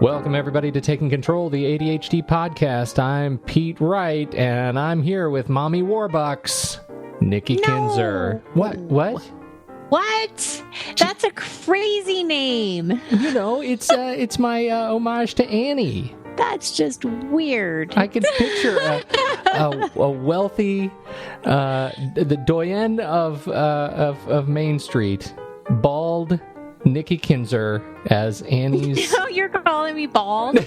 Welcome, everybody, to Taking Control, the ADHD podcast. I'm Pete Wright, and I'm here with Mommy Warbucks, Nikki Kinzer. What? What? That's a crazy name. You know, it's my homage to Annie. That's just weird. I can picture a wealthy, the doyenne of Main Street, bald Nikki Kinzer as Annie's... No, you're calling me bald?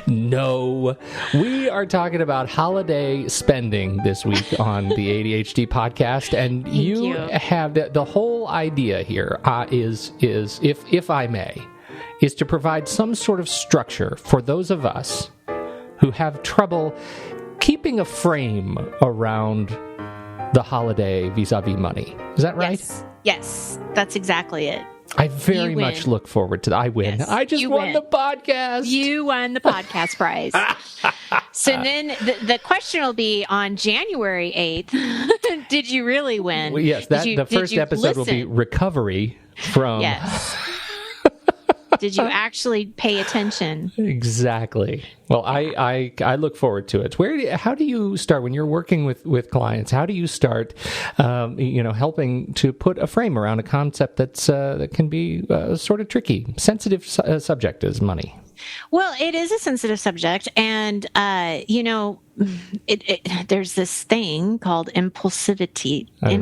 No. We are talking about holiday spending this week on the ADHD podcast, and you have the whole idea here is if I may, is to provide some sort of structure for those of us who have trouble keeping a frame around the holiday vis-a-vis money. Is that right? Yes, that's exactly it. I very much look forward to that. I win. Yes, I just won the podcast. You won the podcast prize. So then the question will be on January 8th, did you really win? Well, yes, the first episode will be recovery from... Yes. Did you actually pay attention? Exactly. Well, I look forward to it. How do you start when you're working with clients? How do you start, helping to put a frame around a concept that can be sort of tricky, sensitive subject is money? Well, it is a sensitive subject, and there's this thing called impulsivity. I don't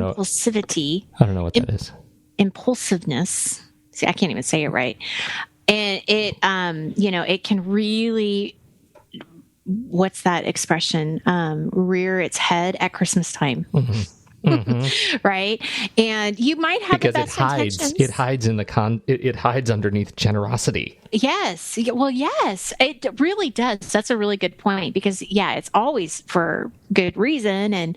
know what that is. Impulsiveness. See, I can't even say it right. And it can really, what's that expression? Rear its head at Christmas time. Mm-hmm. Mm-hmm. Right? And you might have because the best intentions. It hides in it hides underneath generosity. Yes. Well, yes, it really does. That's a really good point because it's always for good reason and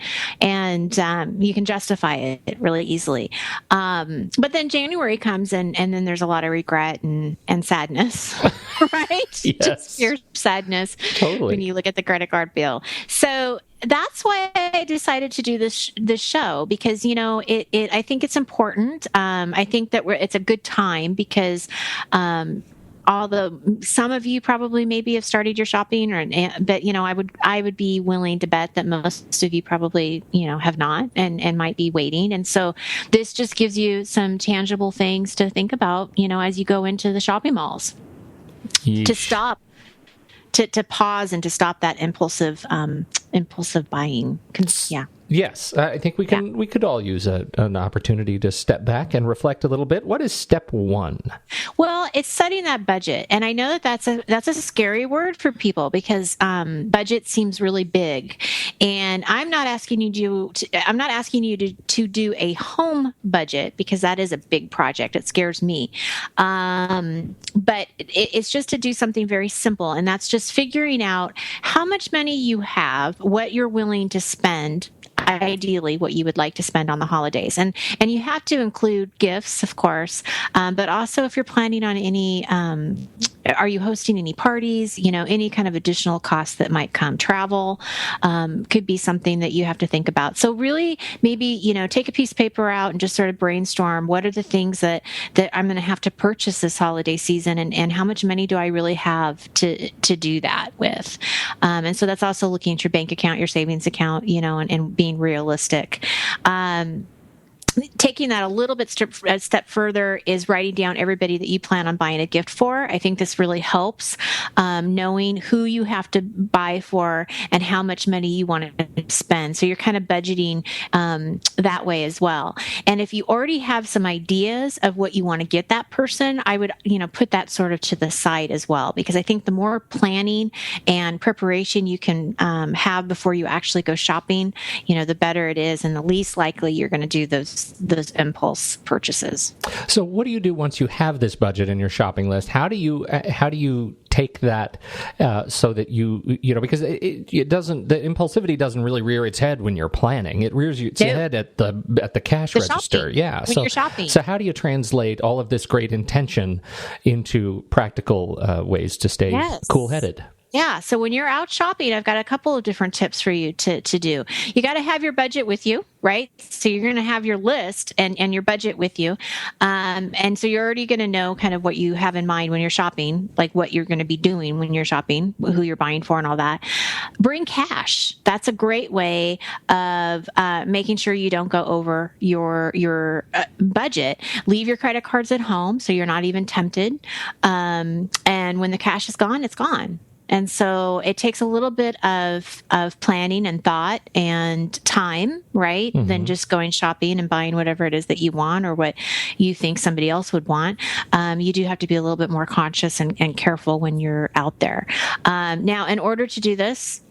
you can justify it really easily. But then January comes and then there's a lot of regret and sadness, right? Yes. Just pure sadness. Totally. When you look at the credit card bill. So that's why I decided to do this show because, I think it's important. I think that it's a good time because, some of you probably maybe have started your shopping but I would be willing to bet that most of you probably, have not and might be waiting. And so this just gives you some tangible things to think about, as you go into the shopping malls. Yeesh. To stop. To pause and to stop that impulsive buying. Yeah. Yes, I think we could all use an opportunity to step back and reflect a little bit. What is step one? Well, it's setting that budget, and I know that's a scary word for people because budget seems really big. And I'm not asking you to do a home budget because that is a big project. It scares me. But it's just to do something very simple, and that's just figuring out how much money you have, what you're willing to spend. Ideally what you would like to spend on the holidays. And you have to include gifts, of course, but also if you're planning on any, are you hosting any parties, any kind of additional costs that might come. Travel could be something that you have to think about. So really maybe, take a piece of paper out and just sort of brainstorm what are the things that I'm going to have to purchase this holiday season and how much money do I really have to do that with. And so that's also looking at your bank account, your savings account, and being realistic. Taking that a little bit a step further is writing down everybody that you plan on buying a gift for. I think this really helps, knowing who you have to buy for and how much money you want to spend. So you're kind of budgeting that way as well. And if you already have some ideas of what you want to get that person, I would, put that sort of to the side as well, because I think the more planning and preparation you can have before you actually go shopping, the better it is and the least likely you're going to do those impulse purchases. So what do you do once you have this budget in your shopping list? How do you take that so that because it doesn't, the impulsivity doesn't really rear its head when you're planning. It rears its head at the cash register. Shopping, yeah. when you're shopping. So how do you translate all of this great intention into practical ways to stay cool-headed? Yeah. So when you're out shopping, I've got a couple of different tips for you to do. You got to have your budget with you, right? So you're going to have your list and your budget with you. And so you're already going to know kind of what you have in mind when you're shopping, like what you're going to be doing when you're shopping, who you're buying for and all that. Bring cash. That's a great way of making sure you don't go over your budget. Leave your credit cards at home so you're not even tempted. And when the cash is gone, it's gone. And so it takes a little bit of planning and thought and time, right? Mm-hmm. Than just going shopping and buying whatever it is that you want or what you think somebody else would want. You do have to be a little bit more conscious and careful when you're out there. Now, in order to do this,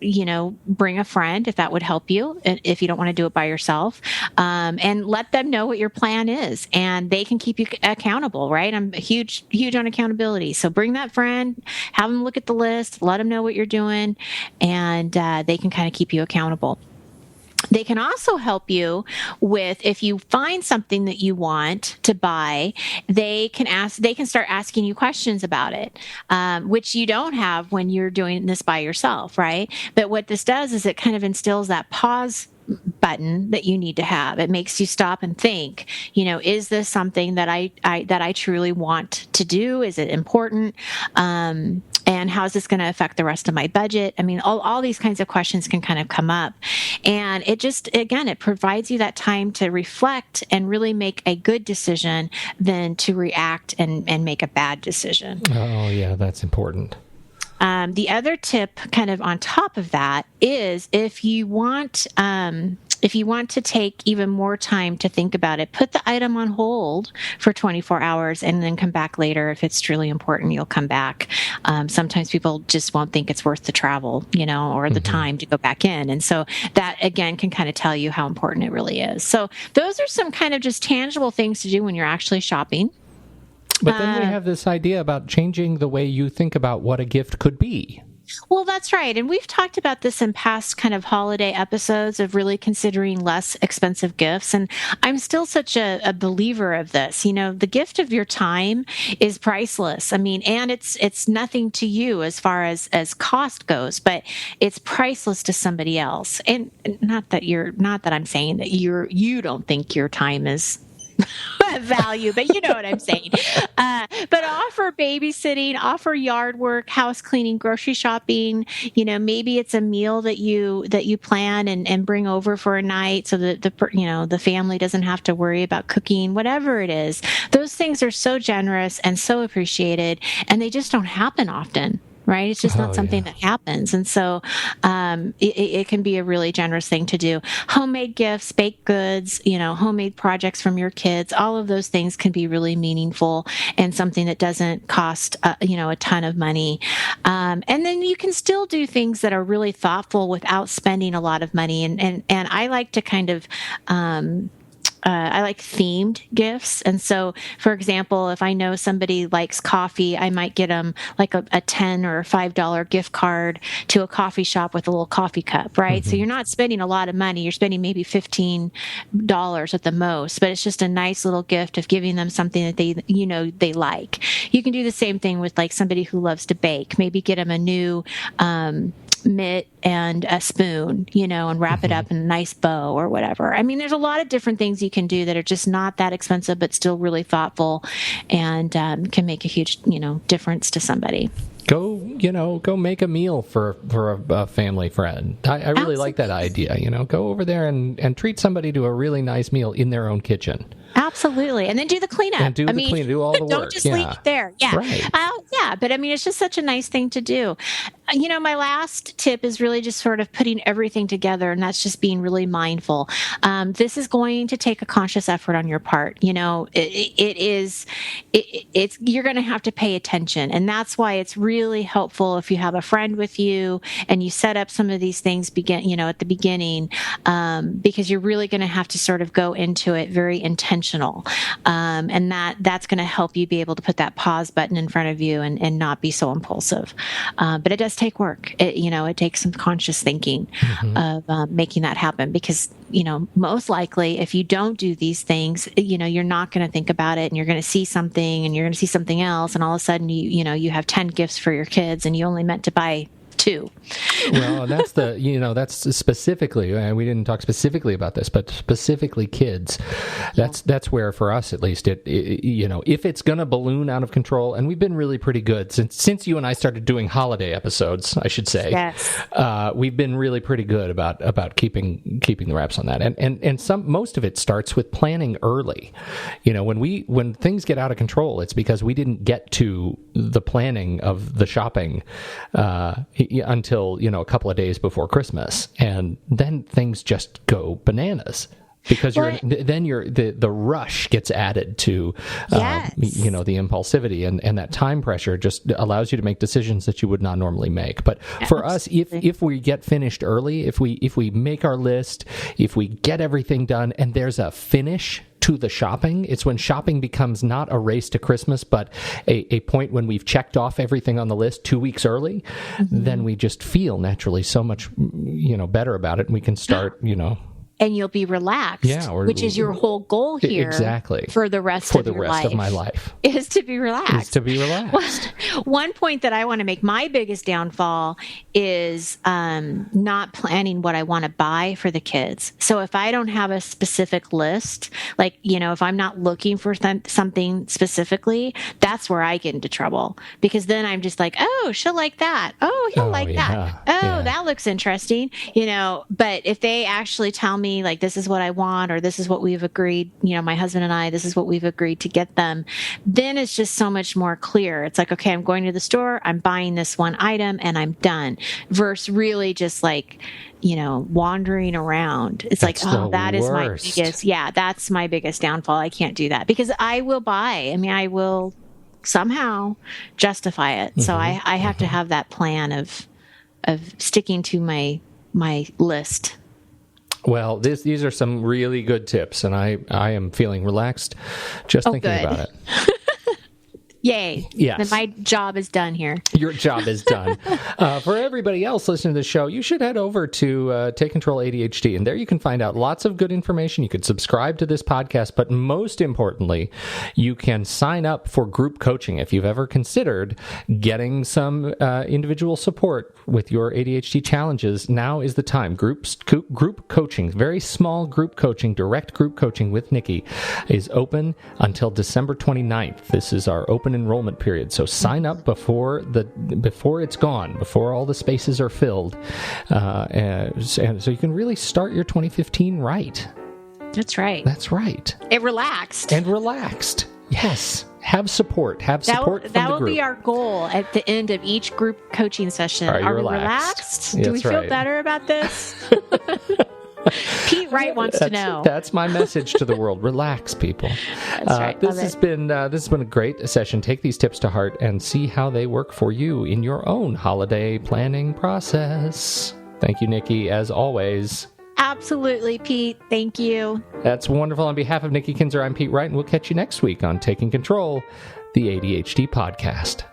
bring a friend if that would help you, if you don't want to do it by yourself, and let them know what your plan is, and they can keep you accountable, right? I'm huge on accountability. So bring that friend, have them look at the list, let them know what you're doing, and they can kind of keep you accountable. They can also help you with, if you find something that you want to buy, they can start asking you questions about it, which you don't have when you're doing this by yourself, right? But what this does is it kind of instills that pause button that you need to have. It makes you stop and think, is this something that I truly want to do? Is it important? And how is this going to affect the rest of my budget? I mean, all these kinds of questions can kind of come up. And it just, again, it provides you that time to reflect and really make a good decision than to react and make a bad decision. Oh, yeah, that's important. The other tip kind of on top of that is if you want to take even more time to think about it, put the item on hold for 24 hours and then come back later. If it's truly important, you'll come back. Sometimes people just won't think it's worth the travel, or the time to go back in. And so that, again, can kind of tell you how important it really is. So those are some kind of just tangible things to do when you're actually shopping. But then we have this idea about changing the way you think about what a gift could be. Well, that's right. And we've talked about this in past kind of holiday episodes of really considering less expensive gifts. And I'm still such a believer of this. The gift of your time is priceless. I mean, and it's nothing to you as far as cost goes, but it's priceless to somebody else. And not that I'm saying that you don't think your time is value, but you know what I'm saying. But offer babysitting, offer yard work, house cleaning, grocery shopping. Maybe it's a meal that you plan and bring over for a night, so that the family doesn't have to worry about cooking. Whatever it is, those things are so generous and so appreciated, and they just don't happen often. Right? It's just not something that happens. And so it can be a really generous thing to do. Homemade gifts, baked goods, homemade projects from your kids, all of those things can be really meaningful and something that doesn't cost, a ton of money. And then you can still do things that are really thoughtful without spending a lot of money. And I like to kind of, I like themed gifts. And so, for example, if I know somebody likes coffee, I might get them like a $10 or $5 gift card to a coffee shop with a little coffee cup, right? Mm-hmm. So you're not spending a lot of money. You're spending maybe $15 at the most, but it's just a nice little gift of giving them something that they like. You can do the same thing with like somebody who loves to bake. Maybe get them a new, mitt and a spoon, and wrap it up in a nice bow or whatever. I mean, there's a lot of different things you can do that are just not that expensive, but still really thoughtful and can make a huge, difference to somebody. Go make a meal for a family friend. I really like that idea. Go over there and treat somebody to a really nice meal in their own kitchen. Absolutely. And then do the cleanup. And do all the work. Don't just leave it there. Yeah. Right. But I mean, it's just such a nice thing to do. My last tip is really just sort of putting everything together, and that's just being really mindful. This is going to take a conscious effort on your part. You're going to have to pay attention. And that's why it's really helpful if you have a friend with you and you set up some of these things at the beginning, because you're really going to have to sort of go into it very intentional. And that's going to help you be able to put that pause button in front of you and not be so impulsive. But it does take work. It takes some conscious thinking of making that happen, because, most likely if you don't do these things, you're not going to think about it, and you're going to see something and you're going to see something else. And all of a sudden you have 10 gifts for your kids and you only meant to buy 2. Well, that's that's specifically, we didn't talk specifically about this, but specifically kids. That's where, for us at least, it if it's going to balloon out of control, and we've been really pretty good since you and I started doing holiday episodes, I should say. Yes. We've been really pretty good about keeping the wraps on that, and most of it starts with planning early. When things get out of control, it's because we didn't get to the planning of the shopping until a couple of days before Christmas, and then things just go bananas. Because the rush gets added to the impulsivity, and that time pressure just allows you to make decisions that you would not normally make. But for us, if we get finished early, if we make our list, if we get everything done, and there's a finish to the shopping, it's when shopping becomes not a race to Christmas, but a point when we've checked off everything on the list 2 weeks early. Then we just feel naturally so much better about it, and we can start and you'll be relaxed, which is your whole goal here. Exactly. For the rest of my life. Is to be relaxed. One point that I want to make, my biggest downfall is not planning what I want to buy for the kids. So if I don't have a specific list, like, if I'm not looking for something specifically, that's where I get into trouble. Because then I'm just like, oh, she'll like that. Oh, he'll like that. Oh, that looks interesting. But if they actually tell me, like, this is what I want, or this is what we've agreed, my husband and I, this is what we've agreed to get them, then it's just so much more clear. It's like, okay, I'm going to the store, I'm buying this one item, and I'm done. Versus really just like, wandering around. It's that's like, that is my biggest, that's my biggest downfall. I can't do that because I will I will somehow justify it. So I have to have that plan of sticking to my list. Well, these are some really good tips, and I am feeling relaxed just thinking about it. Yay. Yes. Then my job is done here. Your job is done. For everybody else listening to the show, you should head over to Take Control ADHD, and there you can find out lots of good information. You can subscribe to this podcast, but most importantly, you can sign up for group coaching. If you've ever considered getting some individual support with your ADHD challenges, now is the time. Group coaching, very small group coaching, direct group coaching with Nikki is open until December 29th. This is our open enrollment period. So sign up before it's gone, before all the spaces are filled. And so you can really start your 2015 right. That's right. That's right. And relaxed. Yes. Have support. Have support from the group. That will be our goal at the end of each group coaching session. Are we relaxed? Do we feel better about this? Pete Wright wants to know. That's my message to the world. Relax, people. That's right. This has been a great session. Take these tips to heart and see how they work for you in your own holiday planning process. Thank you, Nikki, as always. Absolutely, Pete. Thank you. That's wonderful. On behalf of Nikki Kinzer, I'm Pete Wright, and we'll catch you next week on Taking Control, the ADHD podcast.